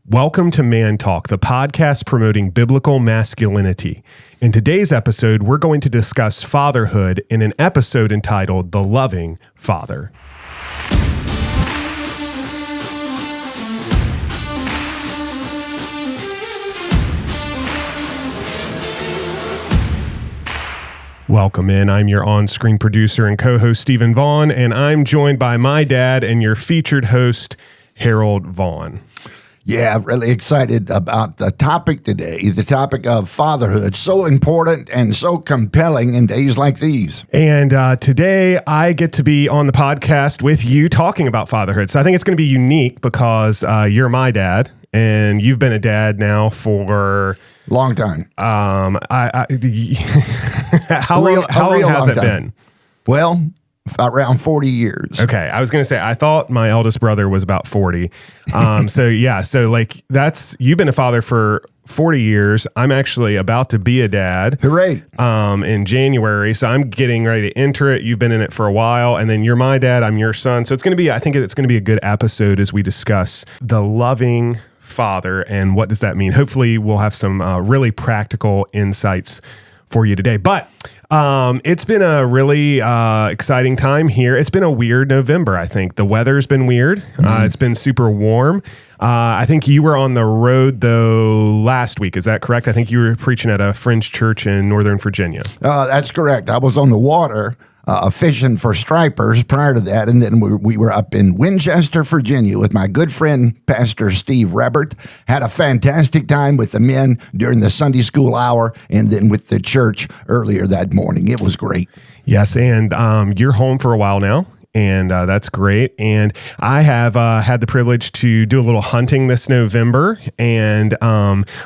Welcome to Man Talk, the podcast promoting biblical masculinity. In today's episode, we're going to discuss fatherhood in an episode entitled The Loving Father. Welcome in. I'm your on-screen producer and co-host, Stephen Vaughan, and I'm joined by my dad and your featured host, Harold Vaughan. Yeah, really excited about the topic today, the topic of fatherhood. So important and so compelling in days like these. And today I get to be on the podcast with you talking about fatherhood. So I think it's going to be unique because you're my dad and you've been a dad now for... Long time. How long has it been? Well, around 40 years. Okay. I was going to say, I thought my eldest brother was about 40. So you've been a father for 40 years. I'm actually about to be a dad. Hooray. In January. So I'm getting ready to enter it. You've been in it for a while, and then you're my dad. I'm your son. So I think it's going to be a good episode as we discuss the loving father and what does that mean. Hopefully we'll have some really practical insights for you today. But it's been a really exciting time here. It's been a weird November, I think. The weather's been weird. It's been super warm. I think you were on the road, though, last week. Is that correct? I think you were preaching at a Fringe church in Northern Virginia. That's correct. I was on the water fishing for stripers prior to that, and then we were up in Winchester, Virginia with my good friend, Pastor Steve Rebert. Had a fantastic time with the men during the Sunday school hour and then with the church earlier that morning. It was great. Yes, and you're home for a while now. And that's great. And I have had the privilege to do a little hunting this November. And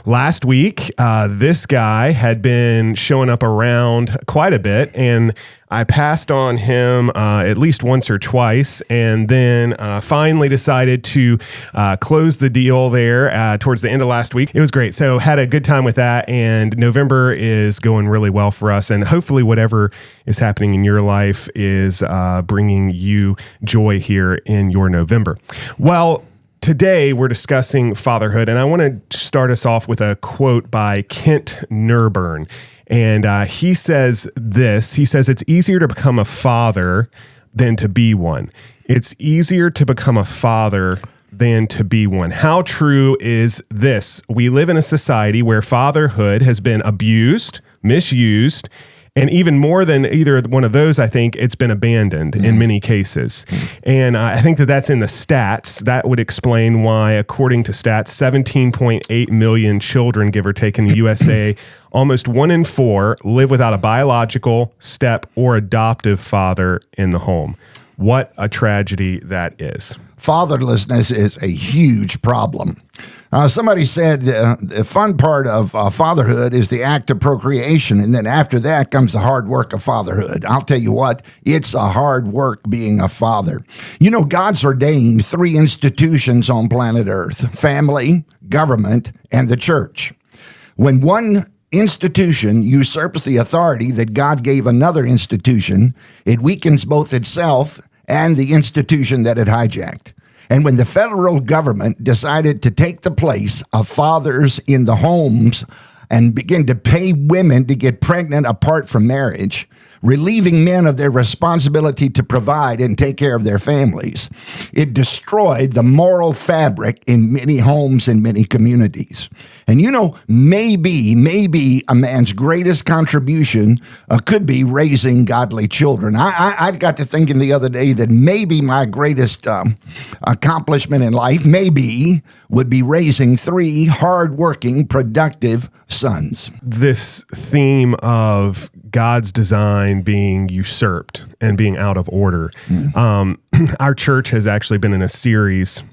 last week, this guy had been showing up around quite a bit. And I passed on him at least once or twice, and then finally decided to close the deal there towards the end of last week. It was great. So had a good time with that, and November is going really well for us. And hopefully whatever is happening in your life is bringing you joy here in your November. Well, today we're discussing fatherhood, and I want to start us off with a quote by Kent Nurburn. And he says this. He says, "It's easier to become a father than to be one. It's easier to become a father than to be one." How true is this? We live in a society where fatherhood has been abused, misused, and even more than either one of those, I think it's been abandoned in many cases. And I think that's in the stats. That would explain why, according to stats, 17.8 million children, give or take, in the USA, almost 1 in 4 live without a biological, step, or adoptive father in the home. What a tragedy that is. Fatherlessness is a huge problem. Somebody said the fun part of fatherhood is the act of procreation, and then after that comes the hard work of fatherhood. I'll tell you what, it's a hard work being a father. You know, God's ordained 3 institutions on planet Earth: family, government, and the church. When one institution usurps the authority that God gave another institution, it weakens both itself and the institution that it hijacked. And when the federal government decided to take the place of fathers in the homes and begin to pay women to get pregnant apart from marriage, relieving men of their responsibility to provide and take care of their families, it destroyed the moral fabric in many homes and many communities. And you know, maybe a man's greatest contribution could be raising godly children. I've got to thinking the other day that maybe my greatest accomplishment in life would be raising 3 hardworking, productive sons. This theme of God's design being usurped and being out of order. Our church has actually been in a series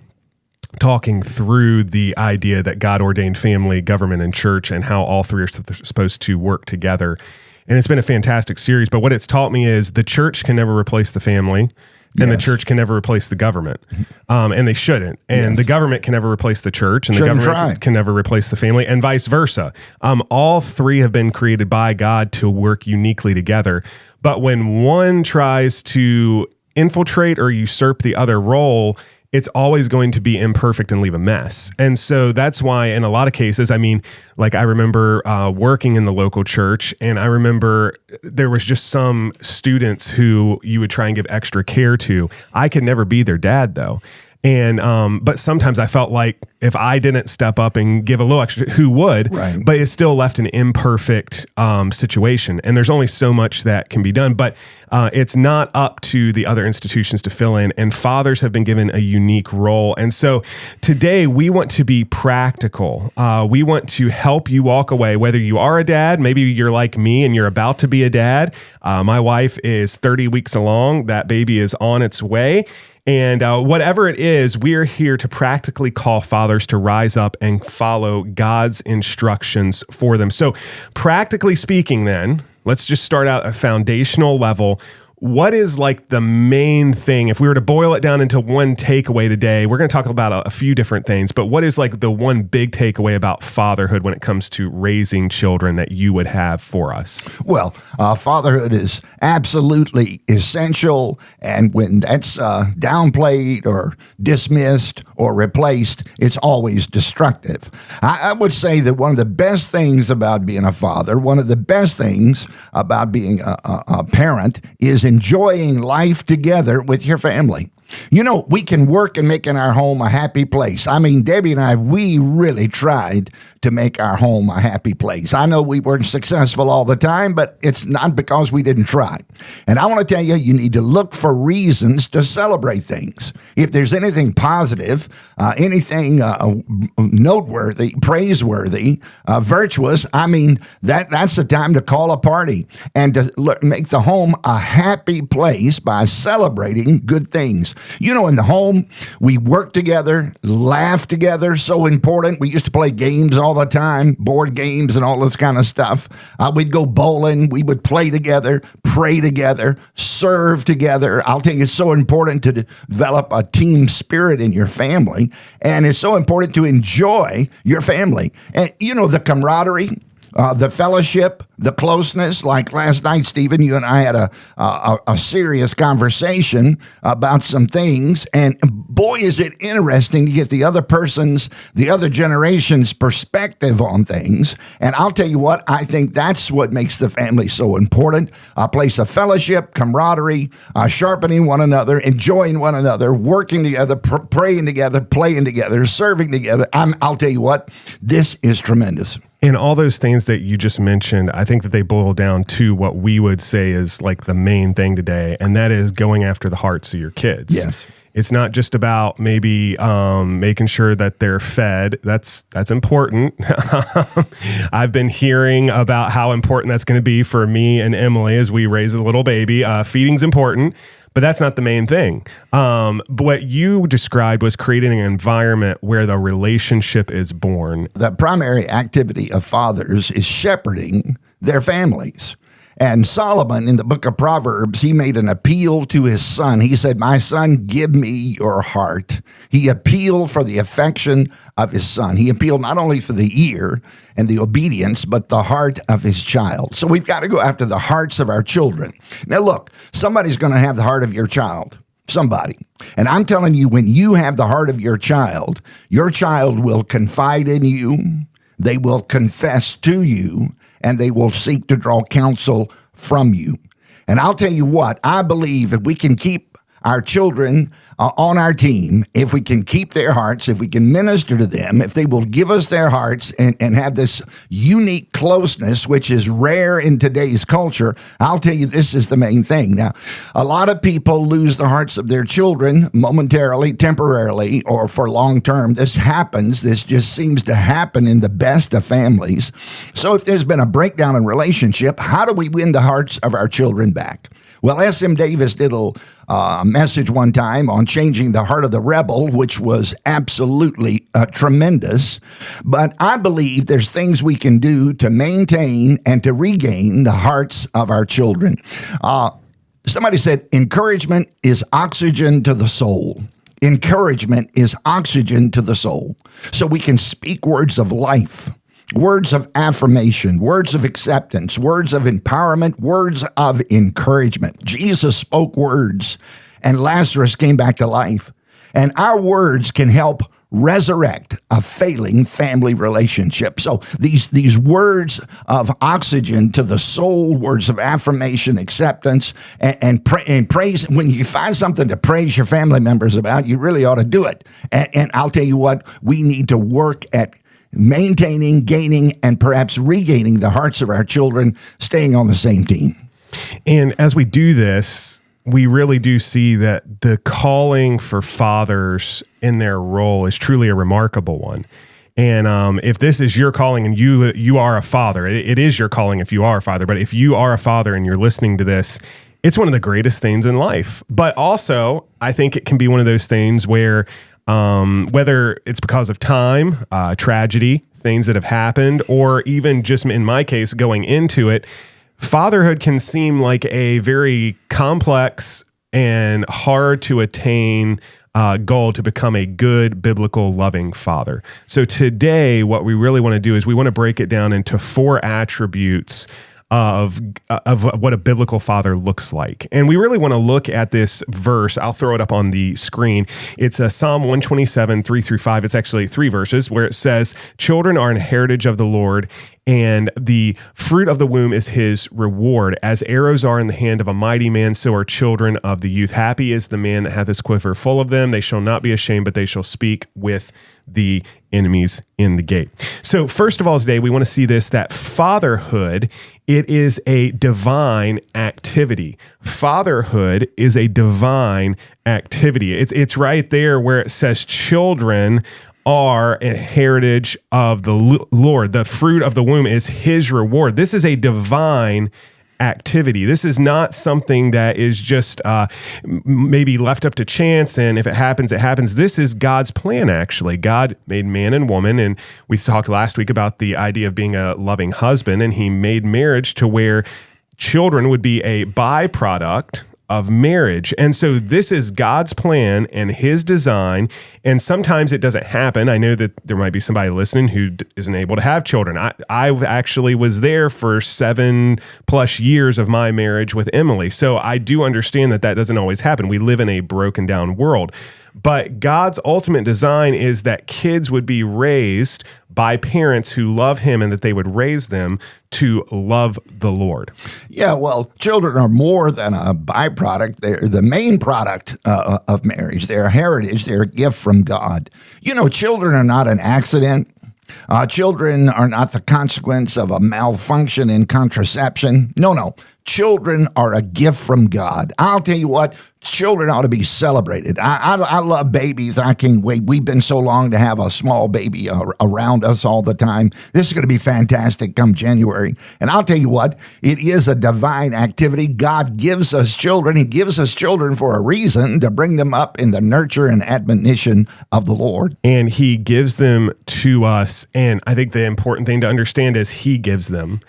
talking through the idea that God ordained family, government, and church, and how all 3 are supposed to work together. And it's been a fantastic series, but what it's taught me is the church can never replace the family, and the church can never replace the government, and they shouldn't. And the government can never replace the church, and the government can never replace the family, and vice versa. All 3 have been created by God to work uniquely together. But when one tries to infiltrate or usurp the other role, it's always going to be imperfect and leave a mess. And so that's why in a lot of cases, I mean, like I remember working in the local church, and I remember there was just some students who you would try and give extra care to. I could never be their dad though. And, but sometimes I felt like if I didn't step up and give a little extra, who would, Right. but it still left an imperfect, situation. And there's only so much that can be done, but, it's not up to the other institutions to fill in, and fathers have been given a unique role. And so today we want to be practical. We want to help you walk away, whether you are a dad, maybe you're like me and you're about to be a dad. My wife is 30 weeks along. That baby is on its way. And whatever it is, we are here to practically call fathers to rise up and follow God's instructions for them. So practically speaking then, let's just start out at a foundational level. What is like the main thing, if we were to boil it down into one takeaway today? We're going to talk about a few different things, but what is like the one big takeaway about fatherhood when it comes to raising children that you would have for us? Well, fatherhood is absolutely essential, and when that's downplayed or dismissed or replaced, it's always destructive. I would say that one of the best things about being a father, one of the best things about being a parent is enjoying life together with your family. You know, we can work and make in our home a happy place. I mean, Debbie and I, we really tried to make our home a happy place. I know we weren't successful all the time, but it's not because we didn't try. And I want to tell you, you need to look for reasons to celebrate things. If there's anything positive, anything noteworthy, praiseworthy, virtuous, I mean, that's the time to call a party and to make the home a happy place by celebrating good things. You know, in the home, we work together, laugh together, so important. We used to play games all the time, board games and all this kind of stuff. We'd go bowling, we would play together, pray together, serve together. I'll tell you, it's so important to develop a team spirit in your family, and it's so important to enjoy your family. And, you know, the camaraderie, the fellowship, the closeness. Like last night, Stephen, you and I had a serious conversation about some things, and boy, is it interesting to get the other generation's perspective on things. And I'll tell you what, I think that's what makes the family so important. A place of fellowship, camaraderie, sharpening one another, enjoying one another, working together, praying together, playing together, serving together. I'll tell you what, this is tremendous. And all those things that you just mentioned, I think that they boil down to what we would say is like the main thing today, and that is going after the hearts of your kids. Yes. It's not just about maybe making sure that they're fed. That's important. I've been hearing about how important that's going to be for me and Emily as we raise a little baby. Feeding's important, but that's not the main thing. But what you described was creating an environment where the relationship is born. The primary activity of fathers is shepherding their families. And Solomon, in the book of Proverbs, he made an appeal to his son. He said, "My son, give me your heart." He appealed for the affection of his son. He appealed not only for the ear and the obedience, but the heart of his child. So we've got to go after the hearts of our children. Now, look, somebody's going to have the heart of your child. Somebody. And I'm telling you, when you have the heart of your child will confide in you, they will confess to you, and they will seek to draw counsel from you. And I'll tell you what, I believe if we can keep our children on our team, if we can keep their hearts, if we can minister to them, if they will give us their hearts and have this unique closeness, which is rare in today's culture, I'll tell you, this is the main thing. Now, a lot of people lose the hearts of their children momentarily, temporarily, or for long term. This happens. This just seems to happen in the best of families. So if there's been a breakdown in relationship, how do we win the hearts of our children back? Well, S.M. Davis did a message one time on changing the heart of the rebel, which was absolutely tremendous. But I believe there's things we can do to maintain and to regain the hearts of our children. Somebody said, encouragement is oxygen to the soul. Encouragement is oxygen to the soul. So we can speak words of life, words of affirmation, words of acceptance, words of empowerment, words of encouragement. Jesus spoke words, and Lazarus came back to life. And our words can help resurrect a failing family relationship. So these words of oxygen to the soul, words of affirmation, acceptance, and praise. When you find something to praise your family members about, you really ought to do it. And I'll tell you what, we need to work at maintaining, gaining, and perhaps regaining the hearts of our children, staying on the same team. And as we do this, we really do see that the calling for fathers in their role is truly a remarkable one. And if this is your calling and you are a father, it is your calling if you are a father. But if you are a father and you're listening to this, it's one of the greatest things in life. But also, I think it can be one of those things where whether it's because of time, tragedy, things that have happened, or even just in my case, going into it, fatherhood can seem like a very complex and hard to attain goal to become a good, biblical, loving father. So today, what we really want to do is we want to break it down into 4 attributes of what a biblical father looks like. And we really want to look at this verse. I'll throw it up on the screen. It's Psalm 127, 3-5. It's actually 3 verses where it says, "Children are an heritage of the Lord, and the fruit of the womb is his reward. As arrows are in the hand of a mighty man, so are children of the youth. Happy is the man that hath his quiver full of them. They shall not be ashamed, but they shall speak with the enemies in the gate." So first of all, today we want to see this, that fatherhood, it is a divine activity. Fatherhood is a divine activity. It's right there where it says children are a heritage of the Lord. The fruit of the womb is his reward. This is a divine activity. This is not something that is just maybe left up to chance, and if it happens, it happens. This is God's plan, actually. God made man and woman, and we talked last week about the idea of being a loving husband, and he made marriage to where children would be a byproduct of marriage. And so this is God's plan and his design. And sometimes it doesn't happen. I know that there might be somebody listening who isn't able to have children. I actually was there for 7+ years of my marriage with Emily. So I do understand that doesn't always happen. We live in a broken down world. But God's ultimate design is that kids would be raised by parents who love him, and that they would raise them to love the Lord. Yeah, well, children are more than a byproduct. They're the main product of marriage. They're a heritage. They're a gift from God. You know, children are not an accident. Children are not the consequence of a malfunction in contraception. No. Children are a gift from God. I'll tell you what, children ought to be celebrated. I love babies. I can't wait. We've been so long to have a small baby around us all the time. This is going to be fantastic come January. And I'll tell you what, it is a divine activity. God gives us children. He gives us children for a reason, to bring them up in the nurture and admonition of the Lord. And he gives them to us. And I think the important thing to understand is he gives them.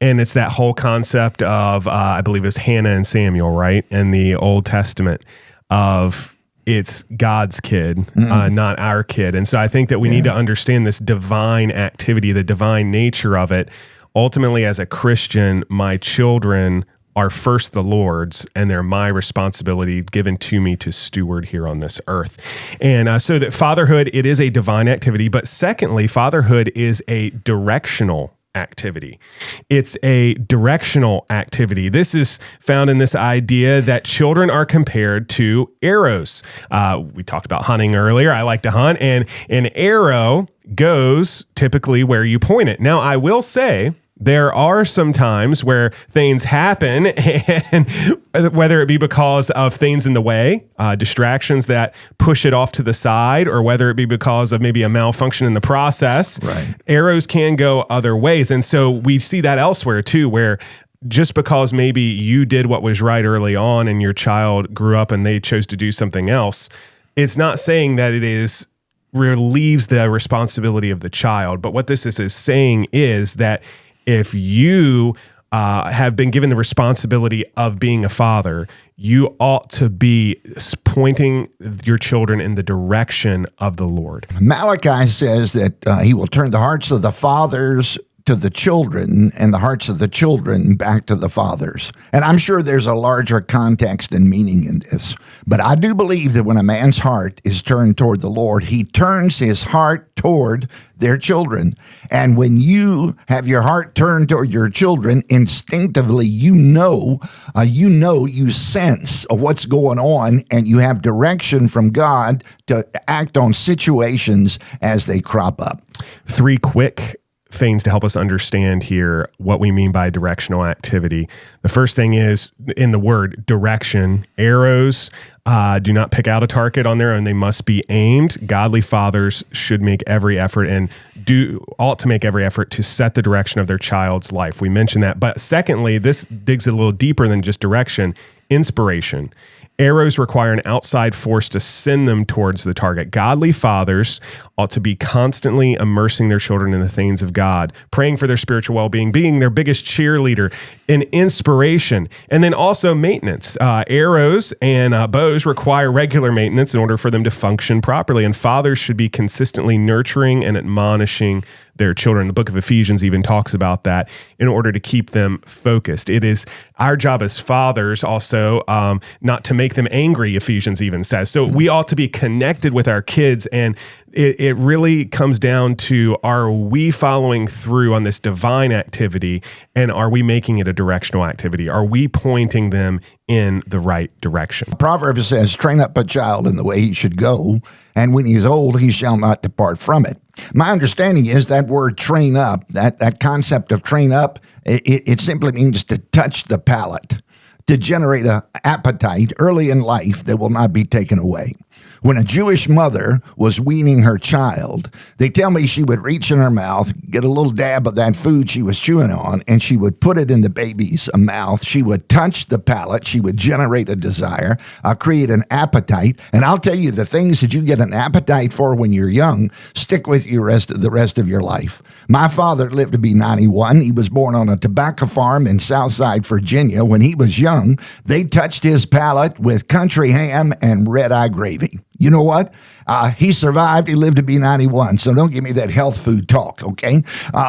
And it's that whole concept of, I believe it's Hannah and Samuel, right? In the Old Testament, of it's God's kid, not our kid. And so I think that we need to understand this divine activity, the divine nature of it. Ultimately, as a Christian, my children are first the Lord's, and they're my responsibility given to me to steward here on this earth. And so that fatherhood, it is a divine activity. But secondly, fatherhood is a directional activity. It's a directional activity. This is found in this idea that children are compared to arrows. We talked about hunting earlier. I like to hunt, and an arrow goes typically where you point it. Now, I will say, there are some times where things happen, and whether it be because of things in the way, distractions that push it off to the side, or whether it be because of maybe a malfunction in the process, right, arrows can go other ways. And so we see that elsewhere too, where just because maybe you did what was right early on and your child grew up and they chose to do something else, it's not saying that it is relieves the responsibility of the child. But what this is saying is that if you have been given the responsibility of being a father, you ought to be pointing your children in the direction of the Lord. Malachi says that he will turn the hearts of the fathers to the children and the hearts of the children back to the fathers. And I'm sure there's a larger context and meaning in this. But I do believe that when a man's heart is turned toward the Lord, he turns his heart toward their children. And when you have your heart turned toward your children, instinctively, you sense of what's going on, and you have direction from God to act on situations as they crop up. 3 quick things to help us understand here what we mean by directional activity. The first thing is, in the word direction, arrows do not pick out a target on their own. They must be aimed. Godly fathers should make every effort and ought to make every effort to set the direction of their child's life. We mentioned that. But secondly, this digs a little deeper than just direction, inspiration. Arrows require an outside force to send them towards the target. Godly fathers ought to be constantly immersing their children in the things of God, praying for their spiritual well-being, being their biggest cheerleader, and inspiration. And then also maintenance. Arrows and bows require regular maintenance in order for them to function properly. And fathers should be consistently nurturing and admonishing their children. The book of Ephesians even talks about that in order to keep them focused. It is our job as fathers also not to make them angry, Ephesians even says. So we ought to be connected with our kids, and it really comes down to, are we following through on this divine activity, and are we making it a directional activity? Are we pointing them in the right direction? Proverbs says, train up a child in the way he should go, and when he is old, he shall not depart from it. My understanding is that word train up, that concept of train up, it simply means to touch the palate, to generate an appetite early in life that will not be taken away. When a Jewish mother was weaning her child, they tell me she would reach in her mouth, get a little dab of that food she was chewing on, and she would put it in the baby's mouth. She would touch the palate. She would generate a desire, create an appetite. And I'll tell you, the things that you get an appetite for when you're young stick with you the rest of your life. My father lived to be 91. He was born on a tobacco farm in Southside, Virginia. When he was young, they touched his palate with country ham and red-eye gravy. You know what? He survived. He lived to be 91. So don't give me that health food talk, okay?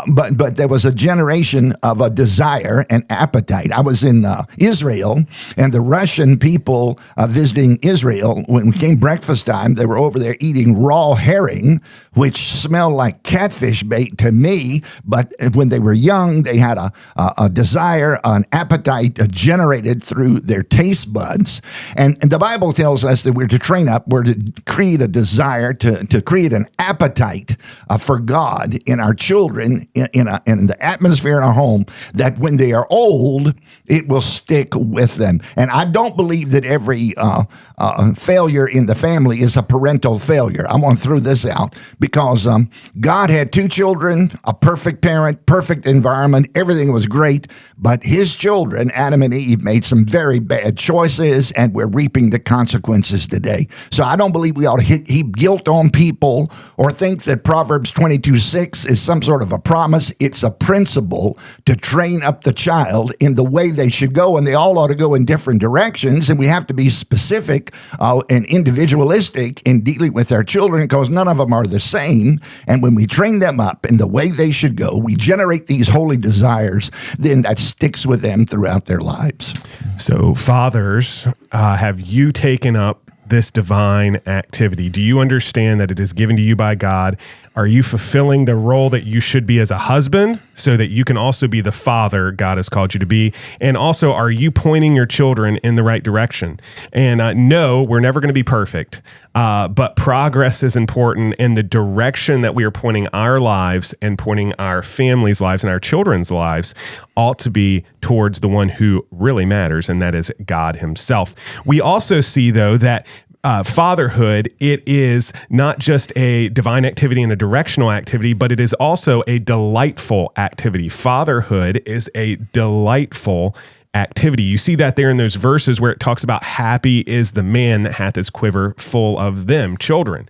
But there was a generation of a desire and appetite. I was in Israel, and the Russian people visiting Israel, when it came breakfast time, they were over there eating raw herring, which smelled like catfish bait to me. But when they were young, they had a desire, an appetite generated through their taste buds. And the Bible tells us that we're to train up, we're to create a desire, to create an appetite for God in our children, in the atmosphere in our home, that when they are old, it will stick with them. And I don't believe that every failure in the family is a parental failure. I'm going to throw this out because God had 2 children, a perfect parent, perfect environment, everything was great, but his children, Adam and Eve, made some very bad choices, and we're reaping the consequences today. So I don't believe we ought to heap guilt on people or think that Proverbs 22:6 is some sort of a promise. It's a principle to train up the child in the way they should go, and they all ought to go in different directions, and we have to be specific and individualistic in dealing with our children because none of them are the same. And when we train them up in the way they should go, we generate these holy desires, then that sticks with them throughout their lives. So fathers, have you taken up this divine activity? Do you understand that it is given to you by God? Are you fulfilling the role that you should be as a husband so that you can also be the father God has called you to be? And also, are you pointing your children in the right direction? And no, we're never going to be perfect, but progress is important, and the direction that we are pointing our lives and pointing our families' lives and our children's lives ought to be towards the one who really matters, and that is God himself. We also see, though, that fatherhood, it is not just a divine activity and a directional activity, but it is also a delightful activity. Fatherhood is a delightful activity. You see that there in those verses where it talks about happy is the man that hath his quiver full of them, children.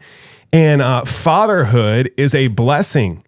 And fatherhood is a blessing.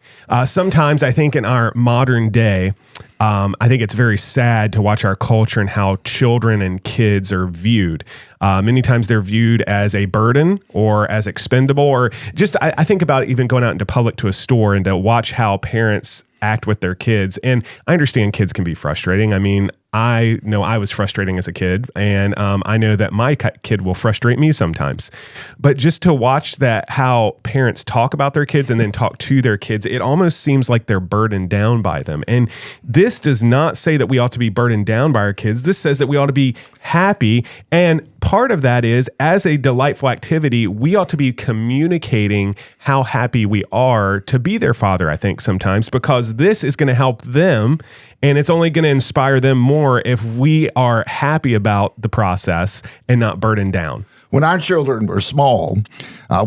Sometimes I think in our modern day, I think it's very sad to watch our culture and how children and kids are viewed. Many times they're viewed as a burden or as expendable, or just, I think about even going out into public to a store and to watch how parents act with their kids. And I understand kids can be frustrating. I mean, I know I was frustrating as a kid, and I know that my kid will frustrate me sometimes. But just to watch that, how parents talk about their kids and then talk to their kids, it almost seems like they're burdened down by them. And this does not say that we ought to be burdened down by our kids. This says that we ought to be happy. And part of that is, as a delightful activity, we ought to be communicating how happy we are to be their father, I think, sometimes, because this is going to help them, and it's only going to inspire them more if we are happy about the process and not burdened down. When our children were small,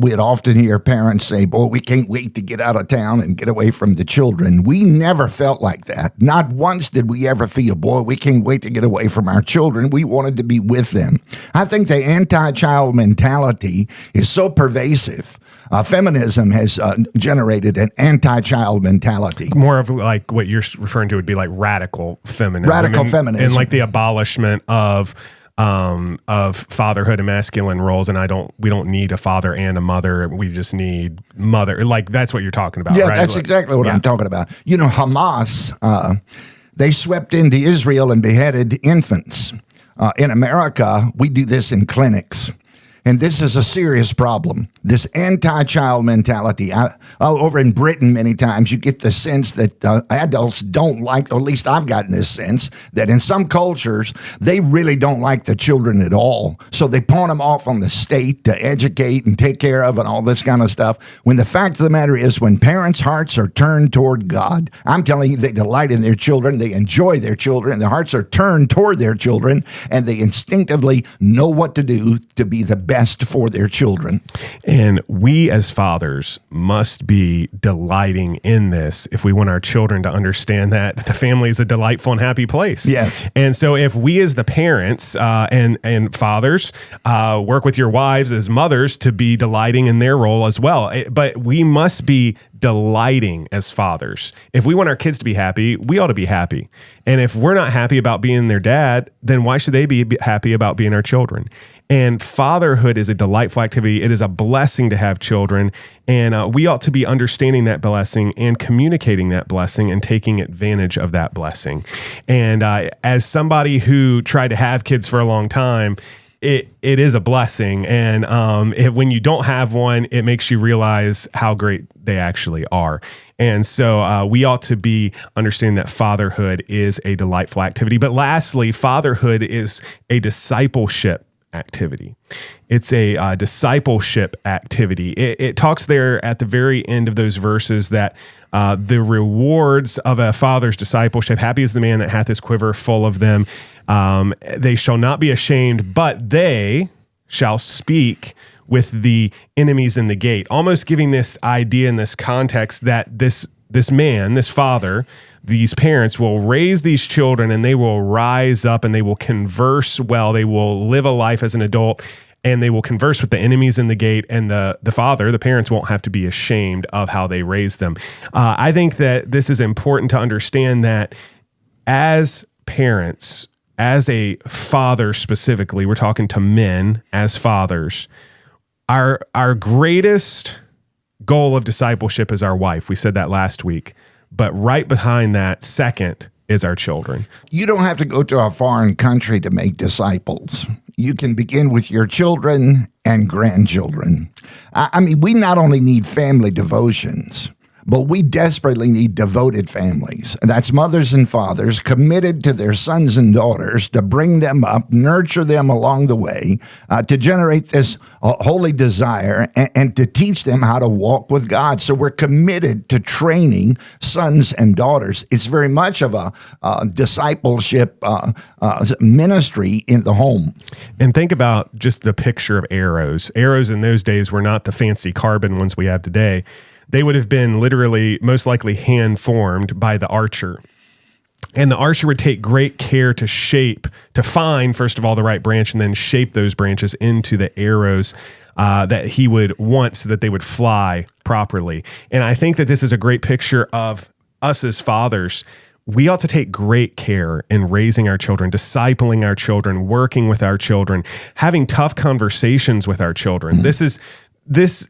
we'd often hear parents say, boy, we can't wait to get out of town and get away from the children. We never felt like that. Not once did we ever feel, boy, we can't wait to get away from our children. We wanted to be with them. I think the anti-child mentality is so pervasive. Feminism has generated an anti-child mentality. More of like what you're referring to would be like radical feminism. Radical feminism. And like the abolishment of fatherhood and masculine roles, and we don't need a father and a mother. We just need mother. Like, that's what you're talking about, yeah, right? That's exactly what I'm talking about. You know, Hamas, they swept into Israel and beheaded infants. In America, we do this in clinics. And this is a serious problem, this anti-child mentality. Over in Britain, many times, you get the sense that adults don't like, or at least I've gotten this sense, that in some cultures, they really don't like the children at all. So they pawn them off on the state to educate and take care of and all this kind of stuff. When the fact of the matter is, when parents' hearts are turned toward God, I'm telling you, they delight in their children, they enjoy their children, their hearts are turned toward their children, and they instinctively know what to do to be the best for their children. And we as fathers must be delighting in this if we want our children to understand that the family is a delightful and happy place. Yes. And so if we as the parents and fathers work with your wives as mothers to be delighting in their role as well, but we must be delighting as fathers. If we want our kids to be happy, we ought to be happy. And if we're not happy about being their dad, then why should they be happy about being our children? And fatherhood is a delightful activity. It is a blessing to have children. And we ought to be understanding that blessing and communicating that blessing and taking advantage of that blessing. And as somebody who tried to have kids for a long time, it is a blessing. And when you don't have one, it makes you realize how great they actually are. And so we ought to be understanding that fatherhood is a delightful activity. But lastly, fatherhood is a discipleship activity. It's a discipleship activity. It talks there at the very end of those verses that the rewards of a father's discipleship, happy is the man that hath his quiver full of them. They shall not be ashamed, but they shall speak with the enemies in the gate. Almost giving this idea in this context that this man, this father, these parents will raise these children and they will rise up and they will converse well. They will live a life as an adult and they will converse with the enemies in the gate, and the father, the parents, won't have to be ashamed of how they raise them. I think that this is important to understand that as parents, as a father specifically, we're talking to men as fathers, our greatest goal of discipleship is our wife. We said that last week. But right behind that, second, is our children. You don't have to go to a foreign country to make disciples. You can begin with your children and grandchildren. I mean, we not only need family devotions, but we desperately need devoted families. That's mothers and fathers committed to their sons and daughters to bring them up, nurture them along the way, to generate this holy desire and to teach them how to walk with God. So we're committed to training sons and daughters. It's very much of a discipleship ministry in the home. And think about just the picture of arrows. Arrows in those days were not the fancy carbon ones we have today. They would have been literally, most likely, hand-formed by the archer. And the archer would take great care to find, first of all, the right branch, and then shape those branches into the arrows that he would want so that they would fly properly. And I think that this is a great picture of us as fathers. We ought to take great care in raising our children, discipling our children, working with our children, having tough conversations with our children.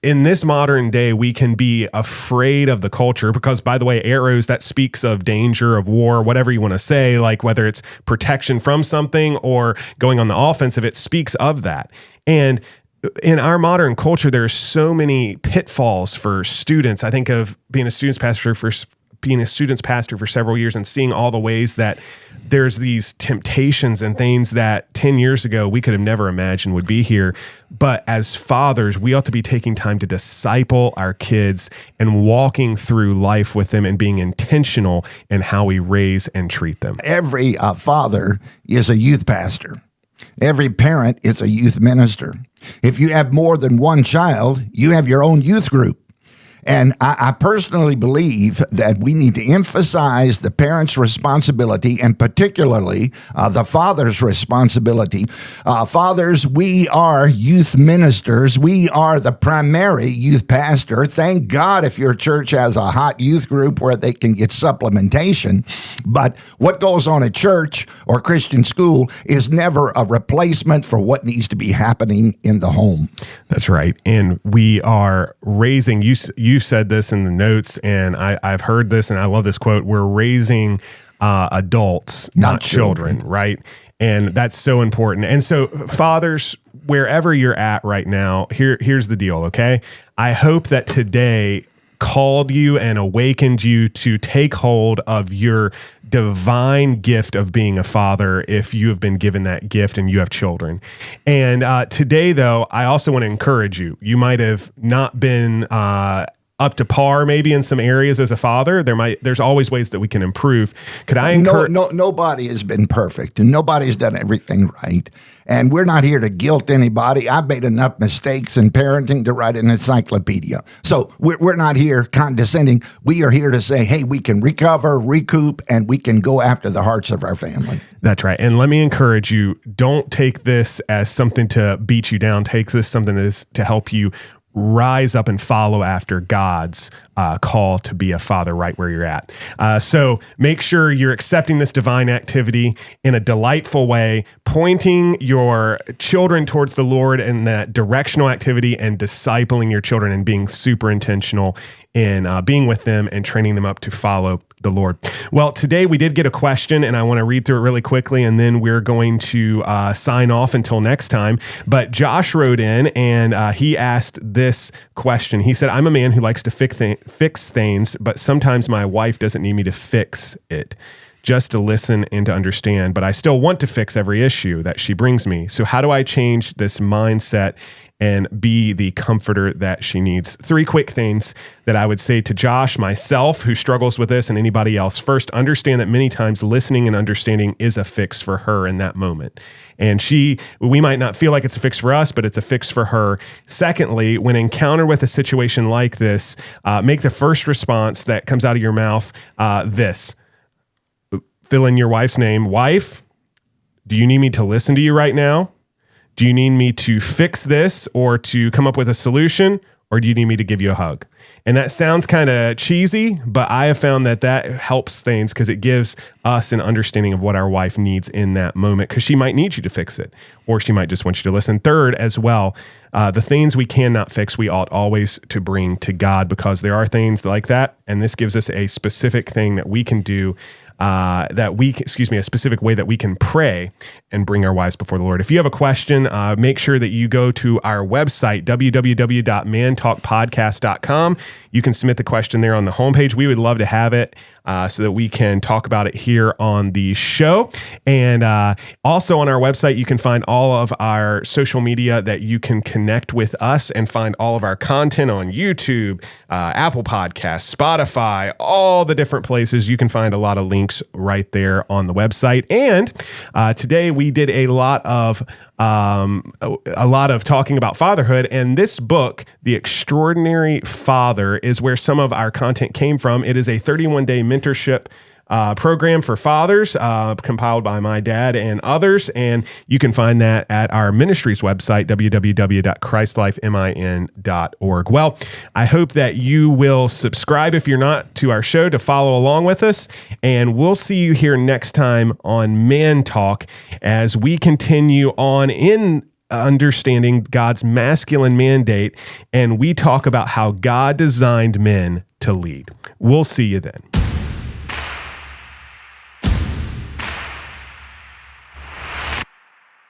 In this modern day, we can be afraid of the culture because, by the way, arrows, that speaks of danger, of war, whatever you want to say, like whether it's protection from something or going on the offensive, it speaks of that. And in our modern culture, there are so many pitfalls for students. I think of being a students pastor for several years and seeing all the ways that there's these temptations and things that 10 years ago we could have never imagined would be here. But as fathers, we ought to be taking time to disciple our kids and walking through life with them and being intentional in how we raise and treat them. Every father is a youth pastor. Every parent is a youth minister. If you have more than one child, you have your own youth group. And I personally believe that we need to emphasize the parent's responsibility and particularly the father's responsibility. Fathers, we are youth ministers. We are the primary youth pastor. Thank God if your church has a hot youth group where they can get supplementation. But what goes on at church or Christian school is never a replacement for what needs to be happening in the home. That's right. And we are raising, you said this in the notes, and I've heard this, and I love this quote, we're raising adults, not children, right? And that's so important. And so fathers, wherever you're at right now, here's the deal, okay? I hope that today called you and awakened you to take hold of your divine gift of being a father if you have been given that gift and you have children. And today, though, I also want to encourage you. You might have not been up to par maybe in some areas as a father. There's always ways that we can improve. Could I encourage? Nobody has been perfect and nobody's done everything right. And we're not here to guilt anybody. I've made enough mistakes in parenting to write an encyclopedia. So we're not here condescending. We are here to say, hey, we can recover, recoup, and we can go after the hearts of our family. That's right. And let me encourage you, don't take this as something to beat you down. Take this something to help you rise up and follow after God's call to be a father right where you're at. So make sure you're accepting this divine activity in a delightful way, pointing your children towards the Lord in that directional activity and discipling your children and being super intentional in being with them and training them up to follow the Lord. Well, today we did get a question, and I want to read through it really quickly, and then we're going to sign off until next time. But Josh wrote in, and he asked this question. He said, I'm a man who likes to fix things, but sometimes my wife doesn't need me to fix it, just to listen and to understand, but I still want to fix every issue that she brings me. So how do I change this mindset and be the comforter that she needs? 3 quick things that I would say to Josh, myself, who struggles with this, and anybody else. First, understand that many times listening and understanding is a fix for her in that moment. And we might not feel like it's a fix for us, but it's a fix for her. Secondly, when encountered with a situation like this, make the first response that comes out of your mouth this. Fill in your wife's name. Wife, do you need me to listen to you right now? Do you need me to fix this or to come up with a solution? Or do you need me to give you a hug? And that sounds kind of cheesy, but I have found that helps things because it gives us an understanding of what our wife needs in that moment, because she might need you to fix it, or she might just want you to listen. Third, as well, the things we cannot fix, we ought always to bring to God, because there are things like that, and this gives us a specific thing that we can do, a specific way that we can pray and bring our wives before the Lord. If you have a question, make sure that you go to our website, www.mantalkpodcast.com. You can submit the question there on the homepage. We would love to have it so that we can talk about it here on the show. And also on our website, you can find all of our social media that you can connect with us and find all of our content on YouTube, Apple Podcasts, Spotify, all the different places. You can find a lot of links right there on the website. And today we did a lot of talking about fatherhood. And this book, The Extraordinary Father, is where some of our content came from. It is a 31-day mentorship program for fathers compiled by my dad and others. And you can find that at our ministry's website, www.christlifemin.org. Well, I hope that you will subscribe if you're not to our show to follow along with us. And we'll see you here next time on Man Talk as we continue on in understanding God's masculine mandate, and we talk about how God designed men to lead. We'll see you then.